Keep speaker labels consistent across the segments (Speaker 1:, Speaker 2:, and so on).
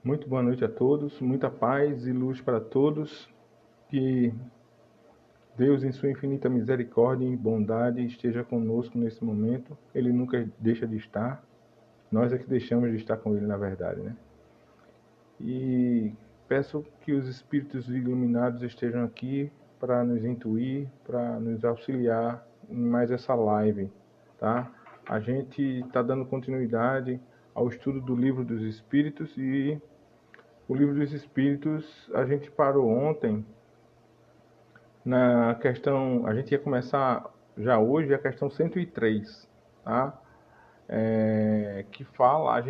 Speaker 1: Muito boa noite a todos, muita paz e luz para todos. Que Deus, em sua infinita misericórdia e bondade, esteja conosco nesse momento. Ele nunca deixa de estar. Nós é que deixamos de estar com Ele, na verdade, né? E peço que os espíritos iluminados estejam aqui para nos intuir, para nos auxiliar em mais essa live, tá? A gente está dando continuidade ao estudo do Livro dos Espíritos e o Livro dos Espíritos, a gente parou ontem na questão, a gente ia começar já hoje a questão 103, tá? Que fala,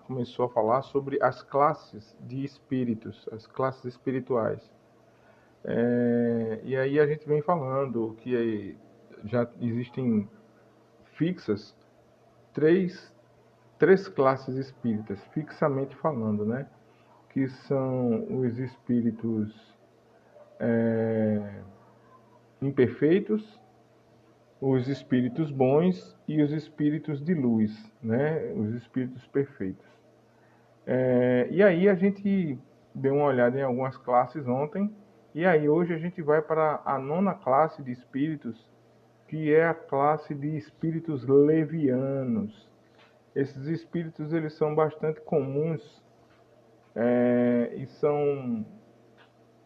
Speaker 1: começou a falar sobre as classes de espíritos, as classes espirituais. E aí a gente vem falando que já existem fixas três classes espíritas, fixamente falando, né? Que são os espíritos imperfeitos, os espíritos bons e os espíritos de luz, né? Os espíritos perfeitos. E aí a gente deu uma olhada em algumas classes ontem, e aí hoje a gente vai para a nona classe de espíritos, que é a classe de espíritos levianos. Esses espíritos eles são bastante comuns e são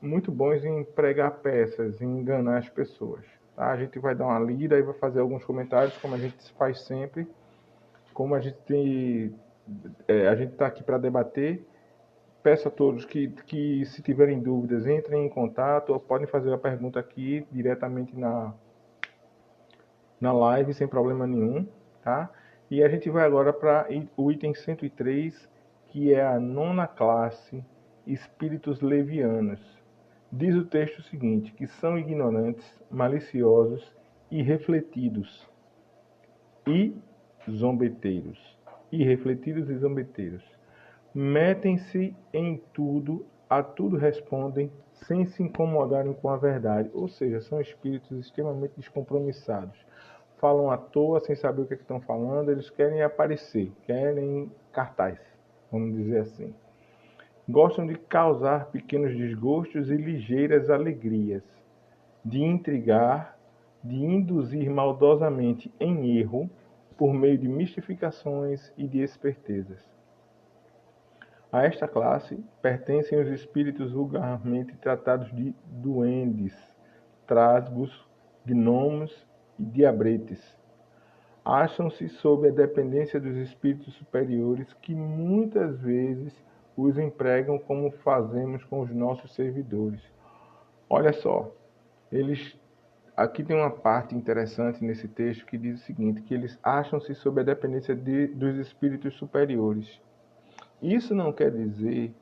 Speaker 1: muito bons em pregar peças, em enganar as pessoas. Tá? A gente vai dar uma lida e vai fazer alguns comentários, como a gente faz sempre. Como a gente está aqui para debater, peço a todos que, se tiverem dúvidas, entrem em contato ou podem fazer a pergunta aqui diretamente na live, sem problema nenhum. Tá? E a gente vai agora para o item 103, que é a nona classe, espíritos levianos. Diz o texto seguinte, que são ignorantes, maliciosos, irrefletidos e zombeteiros. Irrefletidos e zombeteiros. Metem-se em tudo, a tudo respondem, sem se incomodarem com a verdade. Ou seja, são espíritos extremamente descompromissados. Falam à toa, sem saber o que estão falando, eles querem aparecer, querem cartaz, vamos dizer assim. Gostam de causar pequenos desgostos e ligeiras alegrias, de intrigar, de induzir maldosamente em erro, por meio de mistificações e de espertezas. A esta classe pertencem os espíritos vulgarmente tratados de duendes, trasgos, gnomos e diabretes. Acham-se sob a dependência dos espíritos superiores que muitas vezes os empregam como fazemos com os nossos servidores. Olha só, aqui tem uma parte interessante nesse texto que diz o seguinte, que eles acham-se sob a dependência dos espíritos superiores. Isso não quer dizer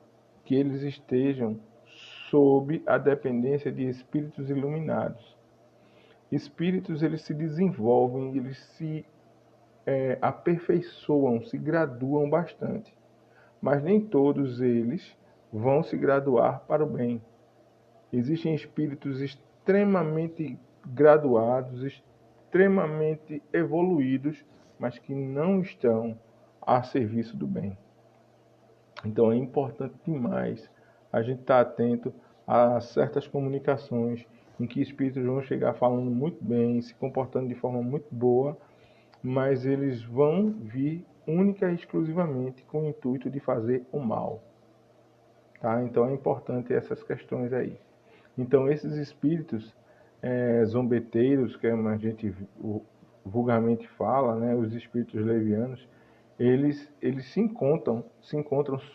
Speaker 1: que eles estejam sob a dependência de espíritos iluminados. Espíritos, eles se desenvolvem, eles se aperfeiçoam, se graduam bastante. Mas nem todos eles vão se graduar para o bem. Existem espíritos extremamente graduados, extremamente evoluídos, mas que não estão a serviço do bem. Então é importante demais a gente estar atento a certas comunicações em que espíritos vão chegar falando muito bem, se comportando de forma muito boa, mas eles vão vir única e exclusivamente com o intuito de fazer o mal. Tá? Então é importante essas questões aí. Então esses espíritos zombeteiros, que a gente vulgarmente fala, né, os espíritos levianos, eles se encontram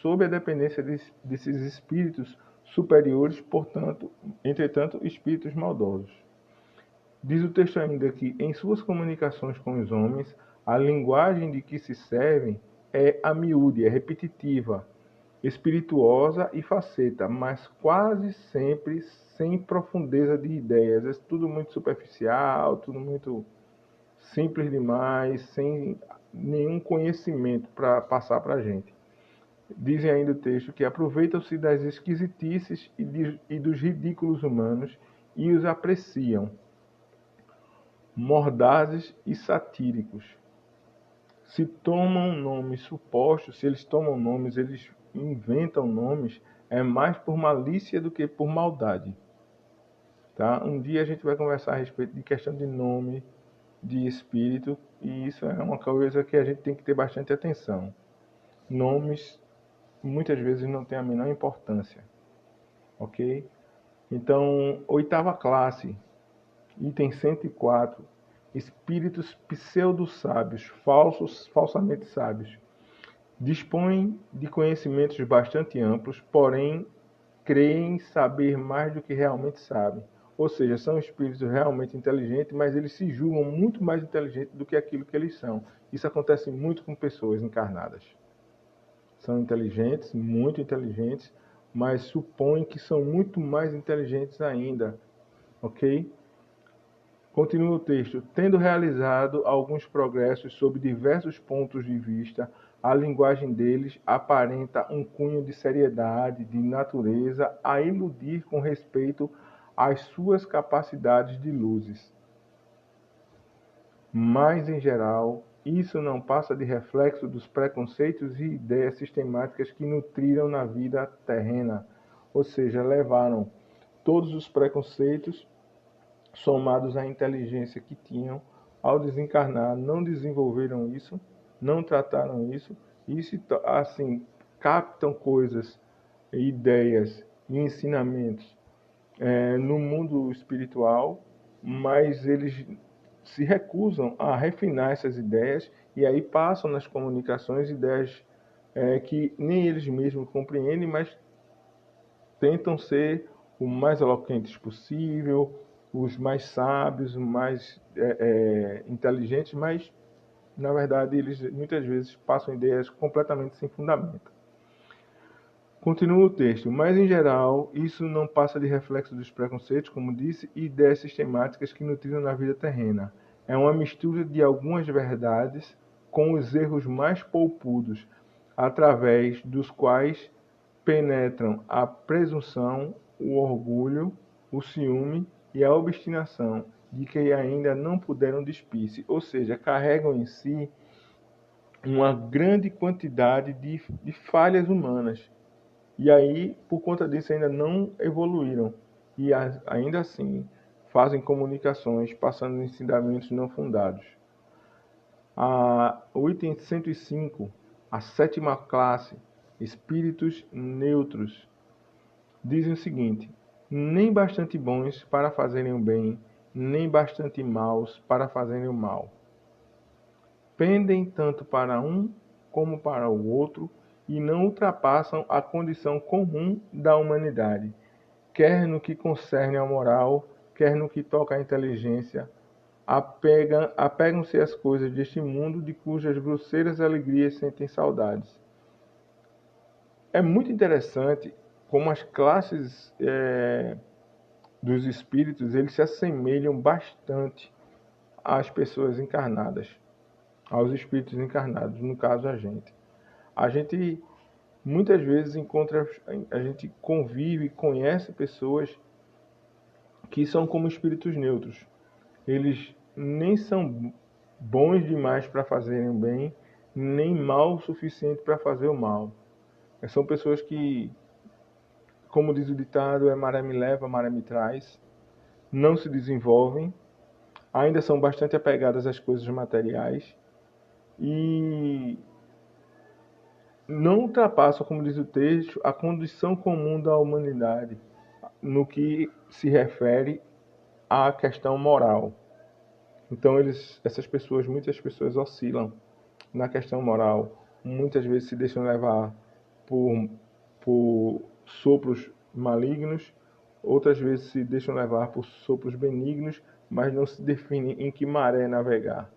Speaker 1: sob a dependência desses espíritos superiores, portanto, entretanto, espíritos maldosos. Diz o texto ainda que, em suas comunicações com os homens, a linguagem de que se servem é a miúde, é repetitiva, espirituosa e faceta, mas quase sempre sem profundeza de ideias. É tudo muito superficial, tudo muito simples demais, sem nenhum conhecimento para passar para a gente. Dizem ainda o texto que aproveitam-se das esquisitices e dos ridículos humanos e os apreciam, mordazes e satíricos. se tomam nomes supostos, se eles tomam nomes, eles inventam nomes, é mais por malícia do que por maldade. Tá? Um dia a gente vai conversar a respeito de questão de nome, de espírito, e isso é uma coisa que a gente tem que ter bastante atenção. Nomes muitas vezes não têm a menor importância, ok? Então, oitava classe, item 104, espíritos pseudo-sábios, falsamente sábios. Dispõem de conhecimentos bastante amplos, porém creem saber mais do que realmente sabem. Ou seja, são espíritos realmente inteligentes, mas eles se julgam muito mais inteligentes do que aquilo que eles são. Isso acontece muito com pessoas encarnadas. São inteligentes, muito inteligentes, mas supõem que são muito mais inteligentes ainda. Ok? Continua o texto. Tendo realizado alguns progressos sob diversos pontos de vista, a linguagem deles aparenta um cunho de seriedade, de natureza a iludir com respeito às suas capacidades de luzes. Mas, em geral, isso não passa de reflexo dos preconceitos e ideias sistemáticas que nutriram na vida terrena, ou seja, levaram todos os preconceitos somados à inteligência que tinham ao desencarnar, não desenvolveram isso, não trataram isso, e assim captam coisas, ideias e ensinamentos no mundo espiritual, mas eles se recusam a refinar essas ideias e aí passam nas comunicações ideias que nem eles mesmos compreendem, mas tentam ser o mais eloquentes possível, os mais sábios, os mais inteligentes, mas na verdade eles muitas vezes passam ideias completamente sem fundamento. Continua o texto, mas em geral isso não passa de reflexo dos preconceitos, como disse, e ideias sistemáticas que nutriram na vida terrena. É uma mistura de algumas verdades com os erros mais polpudos, através dos quais penetram a presunção, o orgulho, o ciúme e a obstinação de que ainda não puderam despir-se, ou seja, carregam em si uma grande quantidade de falhas humanas. E aí, por conta disso, ainda não evoluíram. E ainda assim, fazem comunicações passando ensinamentos não fundados. O item 105, a sétima classe, espíritos neutros, dizem o seguinte: nem bastante bons para fazerem o bem, nem bastante maus para fazerem o mal. Pendem tanto para um como para o outro e não ultrapassam a condição comum da humanidade, quer no que concerne à moral, quer no que toca à inteligência. Apegam-se às coisas deste mundo, de cujas grosseiras alegrias sentem saudades. É muito interessante como as classes dos espíritos eles se assemelham bastante às pessoas encarnadas, aos espíritos encarnados, no caso a gente. A gente muitas vezes a gente convive, conhece pessoas que são como espíritos neutros. Eles nem são bons demais para fazerem o bem, nem mal o suficiente para fazer o mal. São pessoas que, como diz o ditado, maré me leva, maré me traz, não se desenvolvem, ainda são bastante apegadas às coisas materiais e não ultrapassam, como diz o texto, a condição comum da humanidade no que se refere à questão moral. Então muitas pessoas oscilam na questão moral, muitas vezes se deixam levar por sopros malignos, outras vezes se deixam levar por sopros benignos, mas não se definem em que maré navegar.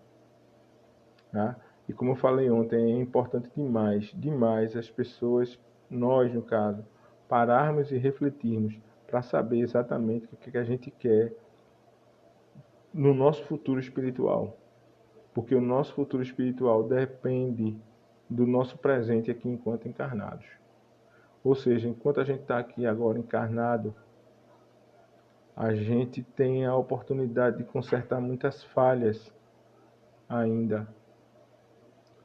Speaker 1: Tá? E como eu falei ontem, é importante demais as pessoas, nós no caso, pararmos e refletirmos para saber exatamente o que a gente quer no nosso futuro espiritual. Porque o nosso futuro espiritual depende do nosso presente aqui enquanto encarnados. Ou seja, enquanto a gente está aqui agora encarnado, a gente tem a oportunidade de consertar muitas falhas ainda.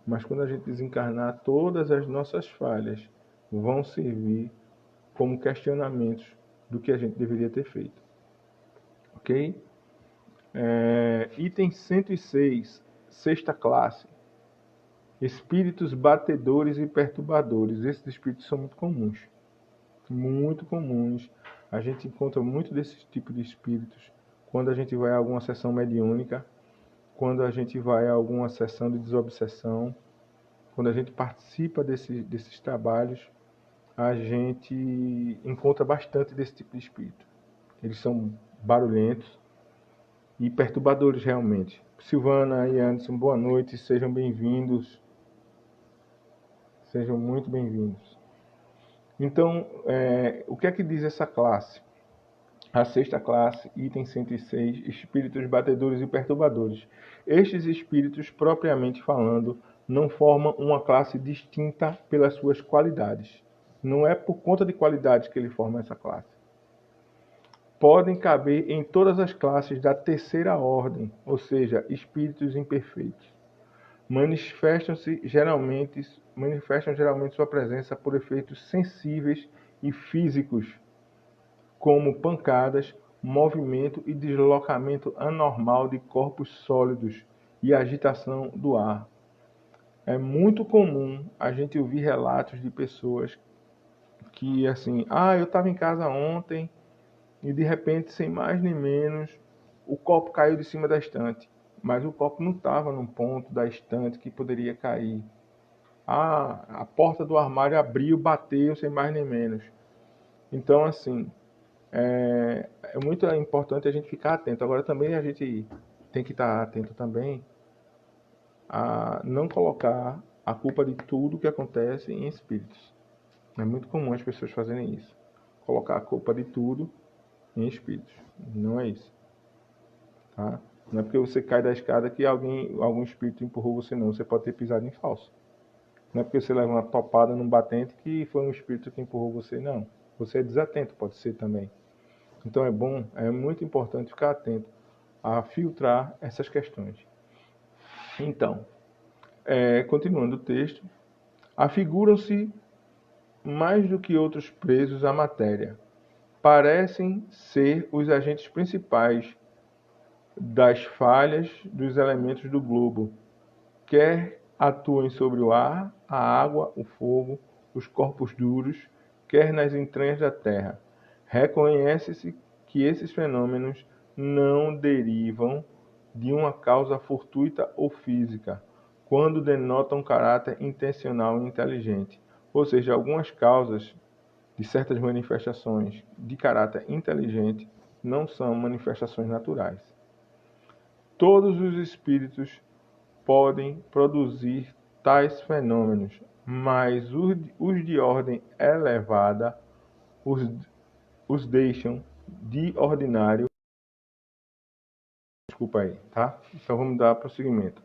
Speaker 1: Mas quando a gente desencarnar, todas as nossas falhas vão servir como questionamentos do que a gente deveria ter feito. Ok? Item 106, sexta classe. Espíritos batedores e perturbadores. Esses espíritos são muito comuns. Muito comuns. A gente encontra muito desses tipos de espíritos quando a gente vai a alguma sessão mediúnica, quando a gente vai a alguma sessão de desobsessão, quando a gente participa desses trabalhos, a gente encontra bastante desse tipo de espírito. Eles são barulhentos e perturbadores realmente. Silvana e Anderson, boa noite, sejam bem-vindos. Sejam muito bem-vindos. Então, o que é que diz essa classe? A sexta classe, item 106, espíritos batedores e perturbadores. Estes espíritos, propriamente falando, não formam uma classe distinta pelas suas qualidades. Não é por conta de qualidades que ele forma essa classe. Podem caber em todas as classes da terceira ordem, ou seja, espíritos imperfeitos. Manifestam geralmente sua presença por efeitos sensíveis e físicos, como pancadas, movimento e deslocamento anormal de corpos sólidos e agitação do ar. É muito comum a gente ouvir relatos de pessoas que, assim, eu estava em casa ontem e de repente, sem mais nem menos, o copo caiu de cima da estante. Mas o copo não estava num ponto da estante que poderia cair. A porta do armário abriu, bateu, sem mais nem menos. Então, assim, é muito importante a gente ficar atento. Agora, também a gente tem que estar atento também a não colocar a culpa de tudo que acontece em espíritos. É muito comum as pessoas fazerem isso. Colocar a culpa de tudo em espíritos. Não é isso. Tá? Não é porque você cai da escada que algum espírito empurrou você, não. Você pode ter pisado em falso. Não é porque você leva uma topada num batente que foi um espírito que empurrou você, não. Você é desatento, pode ser também. Então é muito importante ficar atento a filtrar essas questões. Então, continuando o texto, afiguram-se mais do que outros presos à matéria. Parecem ser os agentes principais das falhas dos elementos do globo, quer atuem sobre o ar, a água, o fogo, os corpos duros, quer nas entranhas da terra. Reconhece-se que esses fenômenos não derivam de uma causa fortuita ou física, quando denotam caráter intencional e inteligente. Ou seja, algumas causas de certas manifestações de caráter inteligente não são manifestações naturais. Todos os espíritos podem produzir tais fenômenos, mas os de ordem elevada os deixam de ordinário. Desculpa aí, tá? Então vamos dar prosseguimento.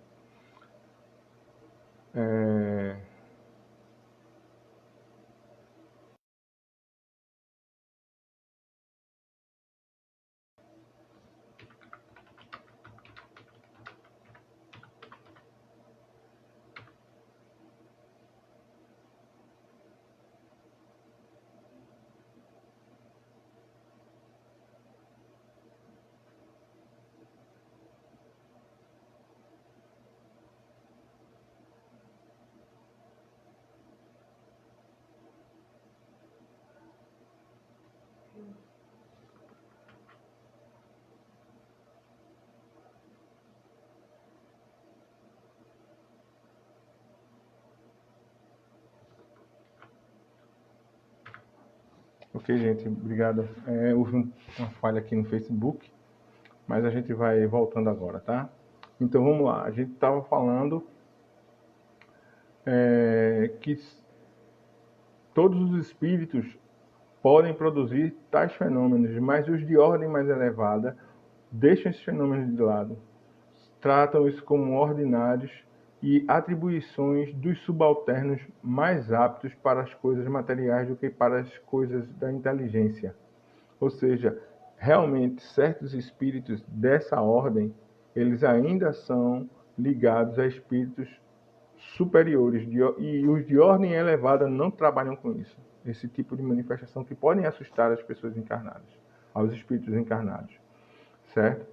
Speaker 1: Ok, gente, obrigado. Houve uma falha aqui no Facebook, mas a gente vai voltando agora, tá? Então vamos lá. A gente estava falando que todos os espíritos podem produzir tais fenômenos, mas os de ordem mais elevada deixam esses fenômenos de lado, tratam isso como ordinários e atribuições dos subalternos mais aptos para as coisas materiais do que para as coisas da inteligência. Ou seja, realmente certos espíritos dessa ordem, eles ainda são ligados a espíritos superiores e os de ordem elevada não trabalham com isso. Esse tipo de manifestação que podem assustar as pessoas encarnadas, aos espíritos encarnados, certo?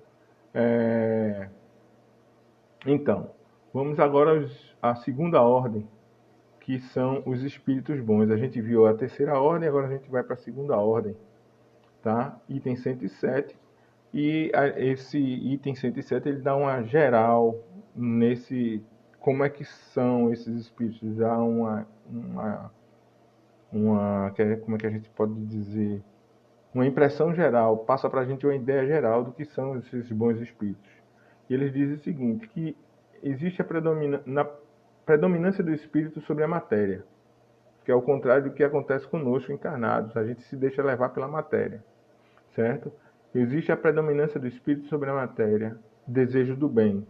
Speaker 1: Então, vamos agora à segunda ordem, que são os espíritos bons. A gente viu a terceira ordem, agora a gente vai para a segunda ordem, tá? Item 107. E esse item 107 ele dá uma geral nesse como é que são esses espíritos, dá como é que a gente pode dizer, uma impressão geral, passa para a gente uma ideia geral do que são esses bons espíritos. E eles dizem o seguinte, que existe a predominância do espírito sobre a matéria, que é o contrário do que acontece conosco encarnados, a gente se deixa levar pela matéria, certo? Existe a predominância do espírito sobre a matéria, desejo do bem.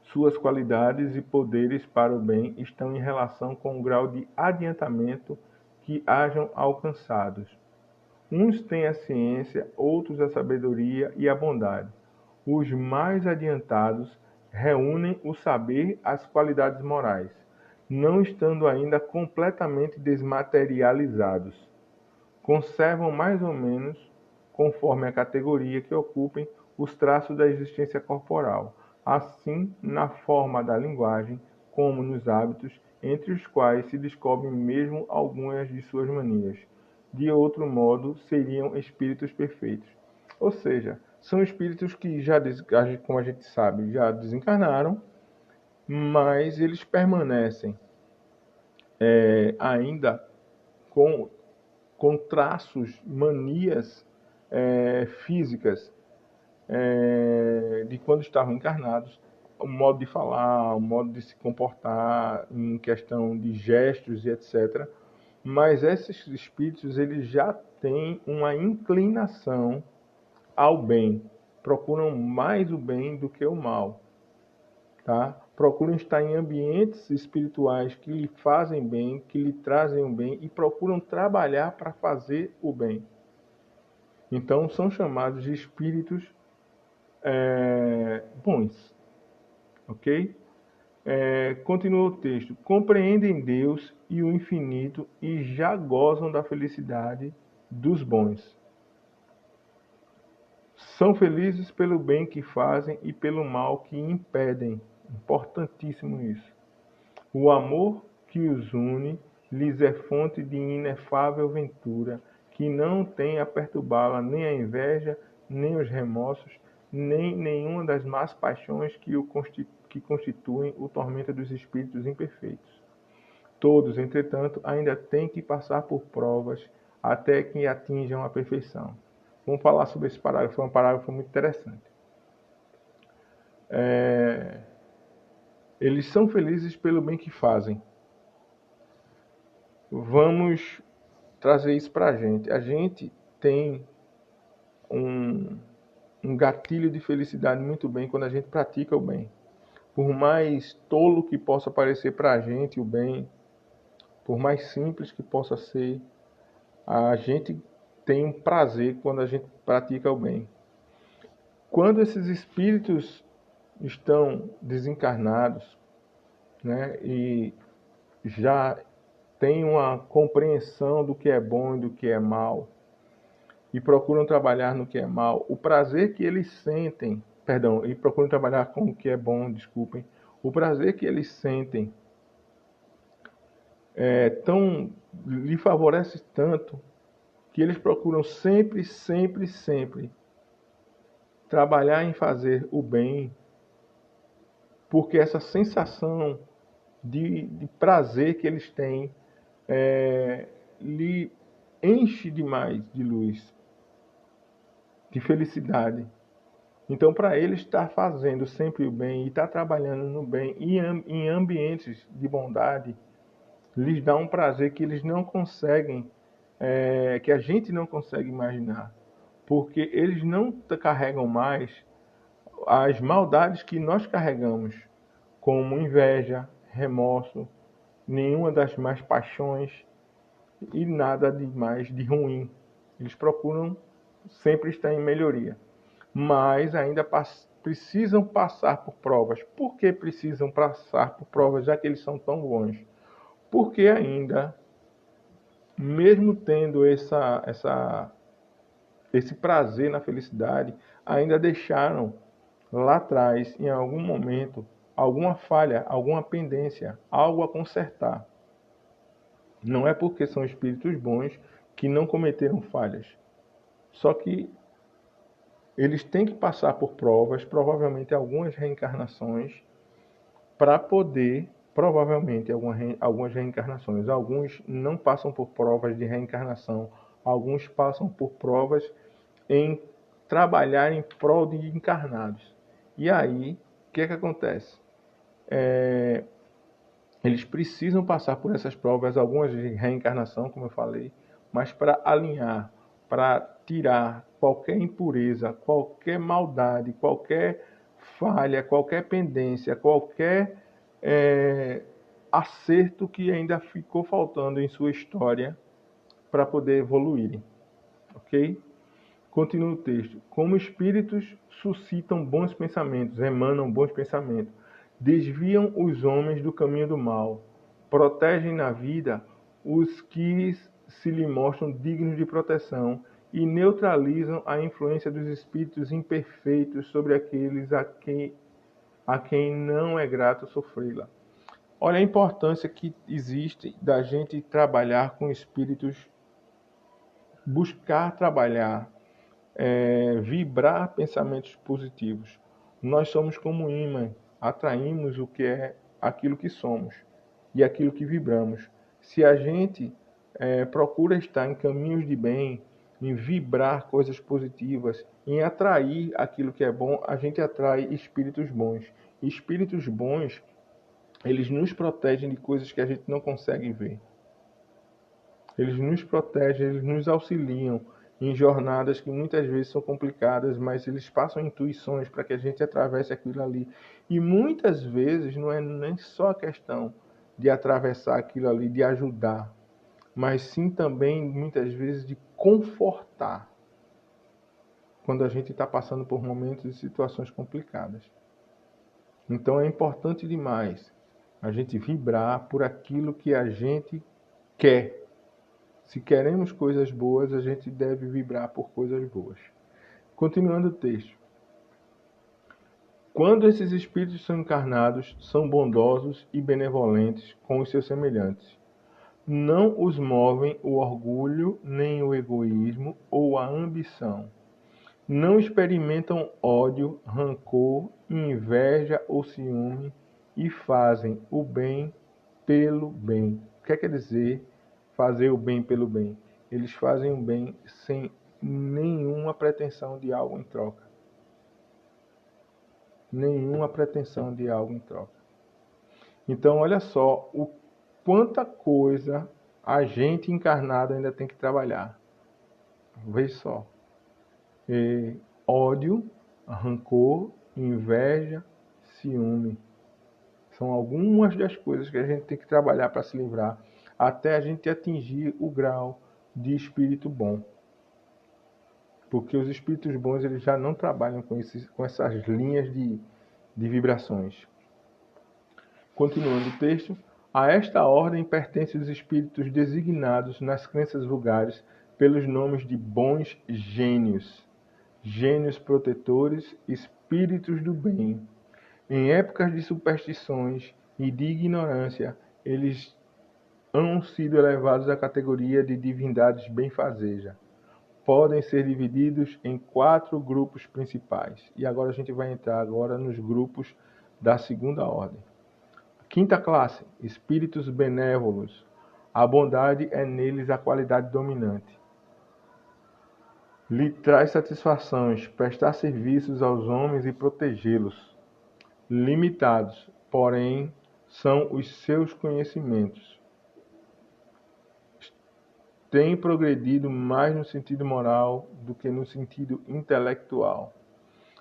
Speaker 1: Suas qualidades e poderes para o bem estão em relação com o grau de adiantamento que hajam alcançados. Uns têm a ciência, outros a sabedoria e a bondade. Os mais adiantados reúnem o saber, as qualidades morais, não estando ainda completamente desmaterializados. Conservam mais ou menos, conforme a categoria que ocupem, os traços da existência corporal, assim na forma da linguagem, como nos hábitos, entre os quais se descobrem mesmo algumas de suas manias. De outro modo, seriam espíritos perfeitos. Ou seja, são espíritos que já, como a gente sabe, já desencarnaram, mas eles permanecem ainda com traços, manias físicas de quando estavam encarnados, o modo de falar, o modo de se comportar, em questão de gestos e etc. Mas esses espíritos eles já têm uma inclinação ao bem, procuram mais o bem do que o mal, tá? Procuram estar em ambientes espirituais que lhe fazem bem, que lhe trazem o bem e procuram trabalhar para fazer o bem. Então são chamados de espíritos bons, ok? Continua o texto. Compreendem Deus e o infinito e já gozam da felicidade dos bons. São felizes pelo bem que fazem e pelo mal que impedem. Importantíssimo isso. O amor que os une lhes é fonte de inefável ventura, que não tem a perturbá-la nem a inveja, nem os remorsos, nem nenhuma das más paixões que constituem o tormento dos espíritos imperfeitos. Todos, entretanto, ainda têm que passar por provas até que atinjam a perfeição. Vamos falar sobre esse parágrafo, é um parágrafo muito interessante. Eles são felizes pelo bem que fazem. Vamos trazer isso para a gente. A gente tem um gatilho de felicidade muito bem quando a gente pratica o bem. Por mais tolo que possa parecer para a gente o bem, por mais simples que possa ser, a gente tem um prazer quando a gente pratica o bem. Quando esses espíritos estão desencarnados, né, e já têm uma compreensão do que é bom e do que é mal, e procuram trabalhar no que é mal, o prazer que eles sentem, e procuram trabalhar com o que é bom, desculpem, o prazer que eles sentem lhe favorece tanto que eles procuram sempre, sempre, sempre trabalhar em fazer o bem, porque essa sensação de prazer que eles têm lhe enche demais de luz, de felicidade. Então, para eles estar fazendo sempre o bem e estar trabalhando no bem em ambientes de bondade, lhes dá um prazer que eles não conseguem, que a gente não consegue imaginar. Porque eles não carregam mais as maldades que nós carregamos, como inveja, remorso, nenhuma das mais paixões e nada de mais de ruim. Eles procuram sempre estar em melhoria, mas ainda precisam passar por provas. Por que precisam passar por provas, já que eles são tão bons? Porque ainda, mesmo tendo esse prazer na felicidade, ainda deixaram lá atrás, em algum momento, alguma falha, alguma pendência, algo a consertar. Não é porque são espíritos bons que não cometeram falhas. Só que eles têm que passar por provas, provavelmente algumas reencarnações, para poder, provavelmente algumas reencarnações. Alguns não passam por provas de reencarnação, alguns passam por provas em trabalhar em prol de encarnados. E aí, o que é que acontece? Eles precisam passar por essas provas, algumas de reencarnação, como eu falei, mas para alinhar, para tirar qualquer impureza, qualquer maldade, qualquer falha, qualquer pendência, qualquer acerto que ainda ficou faltando em sua história para poder evoluírem. Ok? Continua o texto. Como espíritos suscitam bons pensamentos, emanam bons pensamentos, desviam os homens do caminho do mal, protegem na vida os que se lhe mostram dignos de proteção e neutralizam a influência dos espíritos imperfeitos sobre aqueles a quem não é grato sofrê-la. Olha a importância que existe da gente trabalhar com espíritos, buscar trabalhar, vibrar pensamentos positivos. Nós somos como imã, atraímos o que é aquilo que somos e aquilo que vibramos. Se a gente procura estar em caminhos de bem, em vibrar coisas positivas, em atrair aquilo que é bom, a gente atrai espíritos bons. E espíritos bons, eles nos protegem de coisas que a gente não consegue ver. Eles nos protegem, eles nos auxiliam em jornadas que muitas vezes são complicadas, mas eles passam intuições para que a gente atravesse aquilo ali. E muitas vezes não é nem só a questão de atravessar aquilo ali, de ajudar, mas sim também, muitas vezes, de confortar quando a gente está passando por momentos e situações complicadas. Então é importante demais a gente vibrar por aquilo que a gente quer. Se queremos coisas boas, a gente deve vibrar por coisas boas. Continuando o texto. Quando esses espíritos são encarnados, são bondosos e benevolentes com os seus semelhantes. Não os movem o orgulho, nem o egoísmo ou a ambição. Não experimentam ódio, rancor, inveja ou ciúme e fazem o bem pelo bem. O que quer dizer fazer o bem pelo bem? Eles fazem o bem sem nenhuma pretensão de algo em troca. Nenhuma pretensão de algo em troca. Então, olha só o quanta coisa a gente encarnado ainda tem que trabalhar. Veja só. Ódio, rancor, inveja, ciúme. São algumas das coisas que a gente tem que trabalhar para se livrar, até a gente atingir o grau de espírito bom. Porque os espíritos bons eles já não trabalham com essas linhas de vibrações. Continuando o texto, a esta ordem pertencem os espíritos designados nas crenças vulgares pelos nomes de bons gênios, gênios protetores, espíritos do bem. Em épocas de superstições e de ignorância, eles han sido elevados à categoria de divindades benfazejas. Podem ser divididos em 4 grupos principais. E agora a gente vai entrar agora nos grupos da segunda ordem. Quinta classe, espíritos benévolos. A bondade é neles a qualidade dominante. Lhe traz satisfações prestar serviços aos homens e protegê-los. Limitados, porém, são os seus conhecimentos. Tem progredido mais no sentido moral do que no sentido intelectual.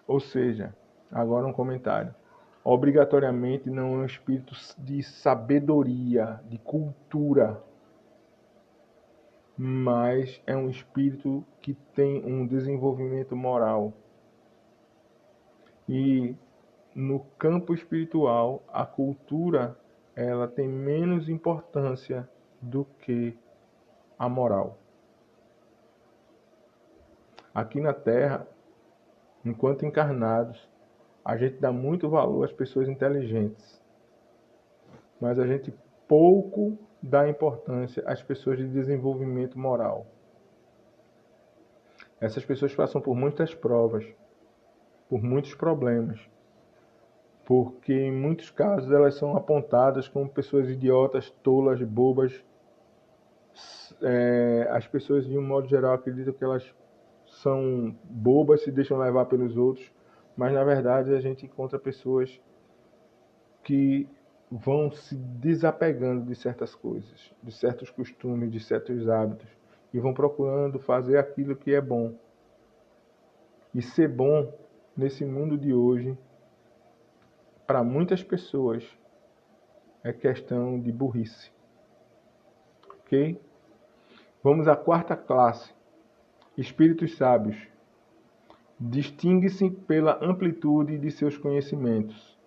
Speaker 1: Ou seja, agora um comentário. Obrigatoriamente não é um espírito de sabedoria, de cultura, mas é um espírito que tem um desenvolvimento moral. E no campo espiritual, a cultura ela tem menos importância do que a moral. Aqui na Terra, enquanto encarnados, a gente dá muito valor às pessoas inteligentes, mas a gente pouco dá importância às pessoas de desenvolvimento moral. Essas pessoas passam por muitas provas, por muitos problemas, porque em muitos casos elas são apontadas como pessoas idiotas, tolas, bobas. As pessoas, de um modo geral, acreditam que elas são bobas, se deixam levar pelos outros, mas na verdade a gente encontra pessoas que vão se desapegando de certas coisas, de certos costumes, de certos hábitos, e vão procurando fazer aquilo que é bom. E ser bom nesse mundo de hoje, para muitas pessoas, é questão de burrice. Ok? Vamos à quarta classe. Espíritos sábios. Distingue-se pela amplitude de seus conhecimentos.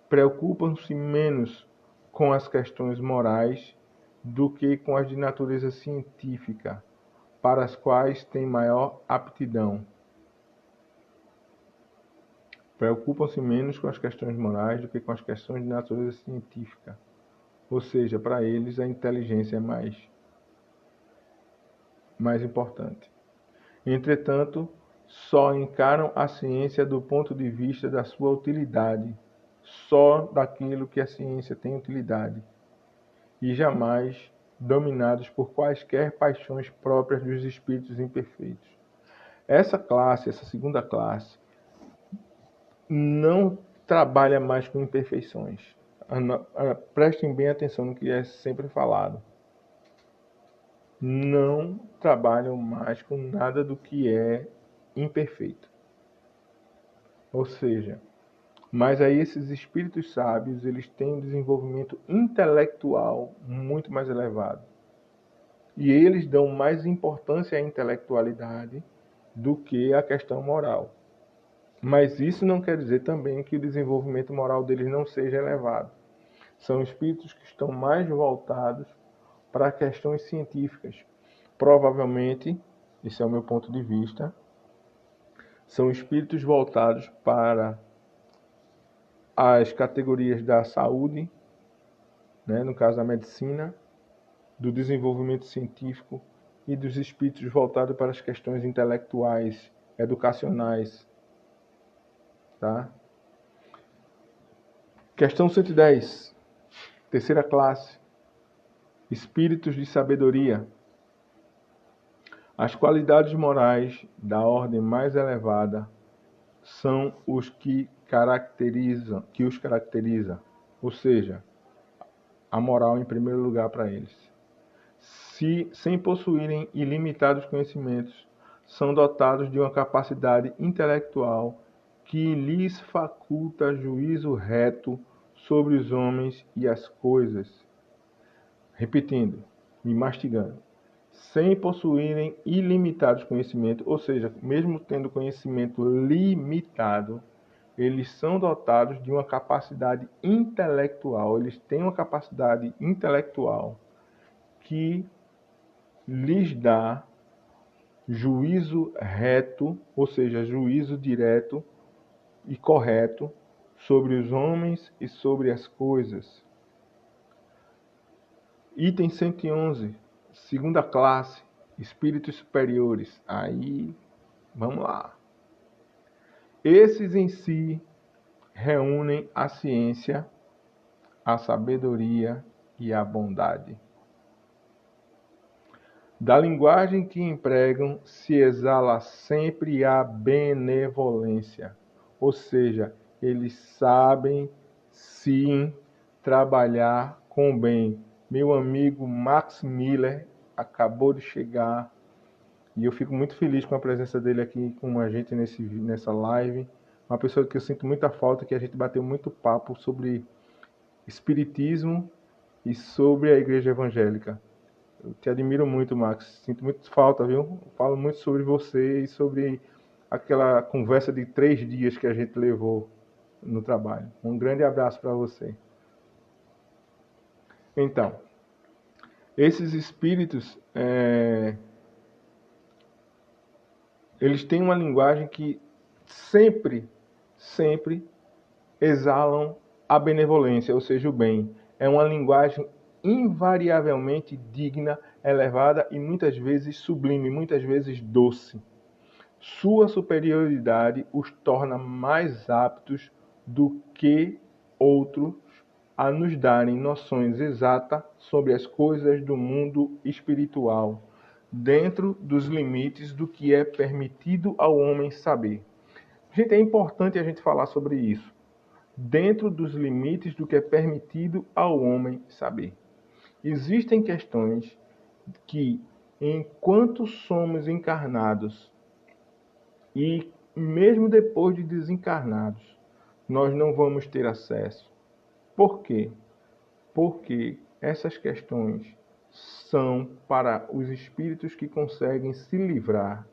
Speaker 1: Preocupam-se menos com as questões morais do que com as de natureza científica, para as quais têm maior aptidão. Preocupam-se menos com as questões morais do que com as questões de natureza científica. Ou seja, para eles a inteligência é mais importante. Entretanto, só encaram a ciência do ponto de vista da sua utilidade, só daquilo que a ciência tem utilidade, e jamais dominados por quaisquer paixões próprias dos espíritos imperfeitos. Essa segunda classe, não trabalha mais com imperfeições. Prestem bem atenção no que é sempre falado. Não trabalham mais com nada do que é imperfeito. Ou seja, mas aí esses espíritos sábios, eles têm um desenvolvimento intelectual muito mais elevado. E eles dão mais importância à intelectualidade do que à questão moral. Mas isso não quer dizer também que o desenvolvimento moral deles não seja elevado. São espíritos que estão mais voltados para questões científicas. Provavelmente, esse é o meu ponto de vista, são espíritos voltados para as categorias da saúde, né, no caso da medicina, do desenvolvimento científico e dos espíritos voltados para as questões intelectuais, educacionais. Tá? Questão 110, terceira classe, espíritos de sabedoria. As qualidades morais da ordem mais elevada são os que os caracteriza, ou seja, a moral em primeiro lugar para eles. Sem possuírem ilimitados conhecimentos, são dotados de uma capacidade intelectual que lhes faculta juízo reto sobre os homens e as coisas. Repetindo e mastigando. Sem possuírem ilimitados conhecimentos, ou seja, mesmo tendo conhecimento limitado, eles são dotados de uma capacidade intelectual, eles têm uma capacidade intelectual que lhes dá juízo reto, ou seja, juízo direto e correto sobre os homens e sobre as coisas. Item 111, segunda classe, espíritos superiores. Aí, vamos lá. Esses em si reúnem a ciência, a sabedoria e a bondade. Da linguagem que empregam se exala sempre a benevolência. Ou seja, eles sabem sim trabalhar com o bem. Meu amigo Max Miller acabou de chegar e eu fico muito feliz com a presença dele aqui com a gente nessa live. Uma pessoa que eu sinto muita falta, que a gente bateu muito papo sobre espiritismo e sobre a igreja evangélica. Eu te admiro muito, Max. Sinto muito falta, viu? Falo muito sobre você e sobre aquela conversa de 3 dias que a gente levou no trabalho. Um grande abraço para você. Então, esses espíritos, eles têm uma linguagem que sempre exalam a benevolência, ou seja, o bem. É uma linguagem invariavelmente digna, elevada e muitas vezes sublime, muitas vezes doce. Sua superioridade os torna mais aptos do que outros a nos darem noções exatas sobre as coisas do mundo espiritual, dentro dos limites do que é permitido ao homem saber. Gente, é importante a gente falar sobre isso. Dentro dos limites do que é permitido ao homem saber. Existem questões que, enquanto somos encarnados e mesmo depois de desencarnados, nós não vamos ter acesso. Por quê? Porque essas questões são para os espíritos que conseguem se livrar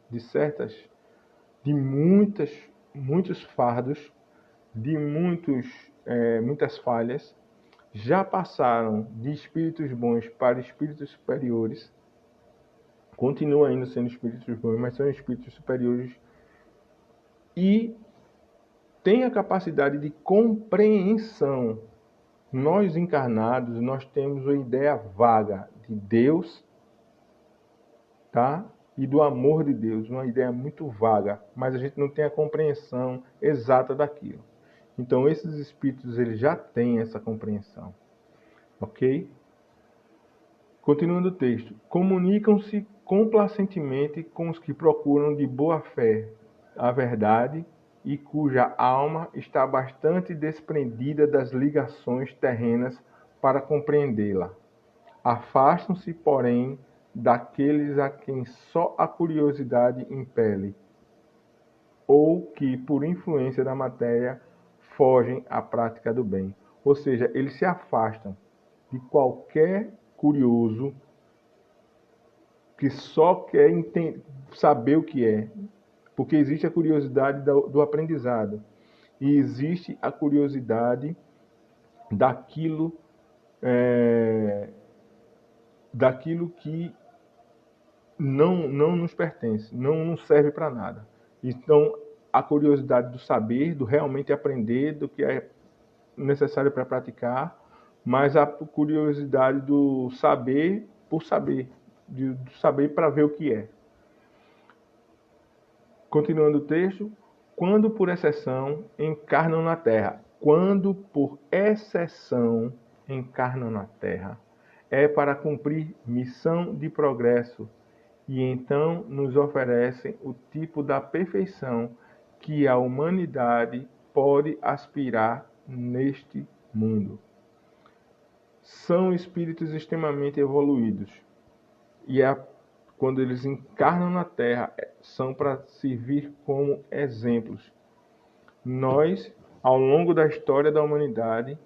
Speaker 1: de muitos fardos, de muitas falhas, já passaram de espíritos bons para espíritos superiores, continuam ainda sendo espíritos bons, mas são espíritos superiores e têm a capacidade de compreensão. Nós encarnados, nós temos uma ideia vaga de Deus, tá? E do amor de Deus, uma ideia muito vaga, mas a gente não tem a compreensão exata daquilo. Então, esses espíritos, eles já têm essa compreensão. Ok? Continuando o texto. Comunicam-se complacentemente com os que procuram de boa fé a verdade e cuja alma está bastante desprendida das ligações terrenas para compreendê-la. Afastam-se, porém, daqueles a quem só a curiosidade impele, ou que, por influência da matéria, fogem à prática do bem. Ou seja, eles se afastam de qualquer curioso que só quer saber o que é. Porque existe a curiosidade do aprendizado. E existe a curiosidade daquilo, daquilo que não nos pertence, não nos serve para nada. Então, a curiosidade do saber, do realmente aprender, do que é necessário para praticar, mas a curiosidade do saber por saber, de saber para ver o que é. Continuando o texto, quando por exceção encarnam na Terra. Quando por exceção encarnam na Terra, é para cumprir missão de progresso e então nos oferecem o tipo da perfeição que a humanidade pode aspirar neste mundo. São espíritos extremamente evoluídos e quando eles encarnam na Terra, são para servir como exemplos. Nós, ao longo da história da humanidade,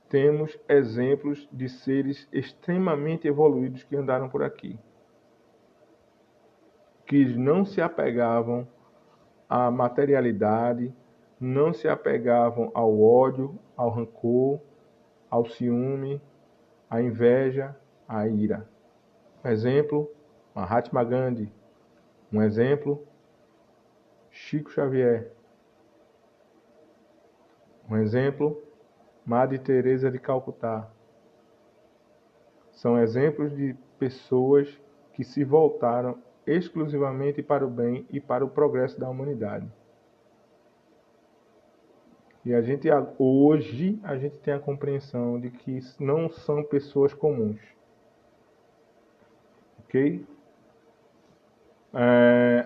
Speaker 1: temos exemplos de seres extremamente evoluídos que andaram por aqui, que não se apegavam à materialidade, não se apegavam ao ódio, ao rancor, ao ciúme, à inveja, à ira. Um exemplo, Mahatma Gandhi. Um exemplo, Chico Xavier. Um exemplo, Madre Teresa de Calcutá. São exemplos de pessoas que se voltaram exclusivamente para o bem e para o progresso da humanidade. E hoje a gente tem a compreensão de que não são pessoas comuns. Ok?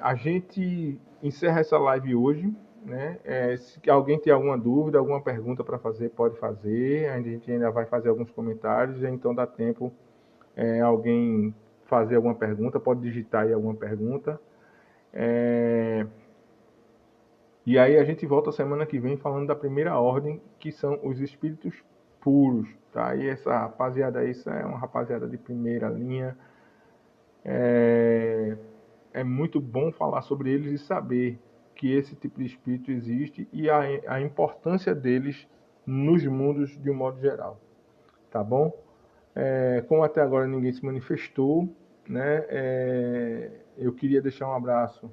Speaker 1: A gente encerra essa live hoje, né? Se alguém tem alguma dúvida, alguma pergunta para fazer, pode fazer. A gente ainda vai fazer alguns comentários, então dá tempo alguém fazer alguma pergunta, pode digitar aí alguma pergunta. E aí a gente volta semana que vem falando da primeira ordem, que são os espíritos puros, tá? E essa rapaziada aí, é uma rapaziada de primeira linha. É muito bom falar sobre eles e saber que esse tipo de espírito existe e a importância deles nos mundos de um modo geral, tá bom? Como até agora ninguém se manifestou, né, eu queria deixar um abraço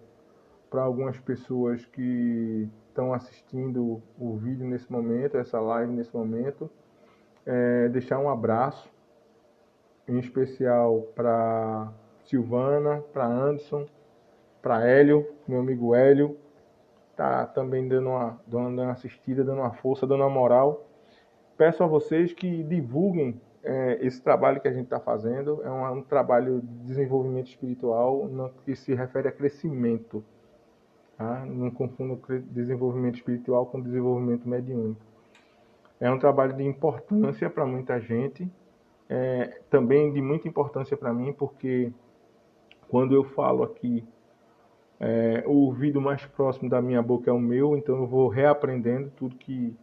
Speaker 1: para algumas pessoas que estão assistindo o vídeo nesse momento, essa live nesse momento. Deixar um abraço, em especial para Silvana, para Anderson, para Hélio, meu amigo Hélio, tá também dando uma assistida, dando uma força, dando uma moral. Peço a vocês que divulguem esse trabalho que a gente está fazendo. É um trabalho de desenvolvimento espiritual que se refere a crescimento. Tá? Não confunda desenvolvimento espiritual com desenvolvimento mediúnico. É um trabalho de importância para muita gente, também de muita importância para mim, porque quando eu falo aqui, o ouvido mais próximo da minha boca é o meu, então eu vou reaprendendo tudo que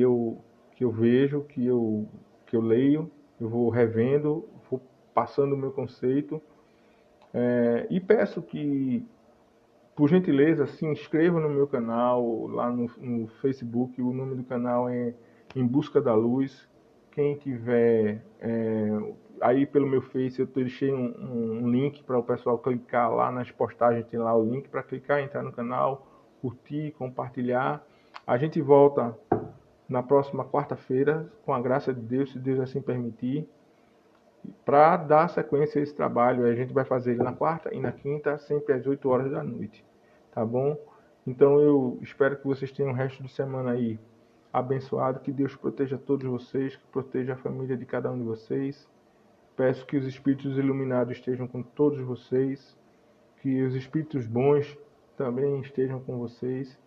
Speaker 1: eu vejo, que eu leio, eu vou revendo, vou passando o meu conceito, e peço que, por gentileza, se inscreva no meu canal, lá no Facebook. O nome do canal é Em Busca da Luz. Quem tiver aí pelo meu Face, eu deixei um link para o pessoal clicar lá nas postagens, tem lá o link para clicar, entrar no canal, curtir, compartilhar. A gente volta na próxima quarta-feira, com a graça de Deus, se Deus assim permitir, para dar sequência a esse trabalho. A gente vai fazer ele na quarta e na quinta, sempre às 8 horas da noite, tá bom? Então eu espero que vocês tenham o resto de semana aí abençoado, que Deus proteja todos vocês, que proteja a família de cada um de vocês. Peço que os espíritos iluminados estejam com todos vocês, que os espíritos bons também estejam com vocês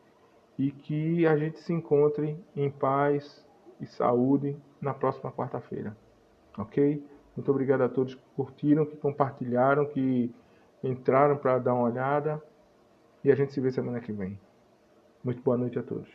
Speaker 1: e que a gente se encontre em paz e saúde na próxima quarta-feira, ok? Muito obrigado a todos que curtiram, que compartilharam, que entraram para dar uma olhada, e a gente se vê semana que vem. Muito boa noite a todos.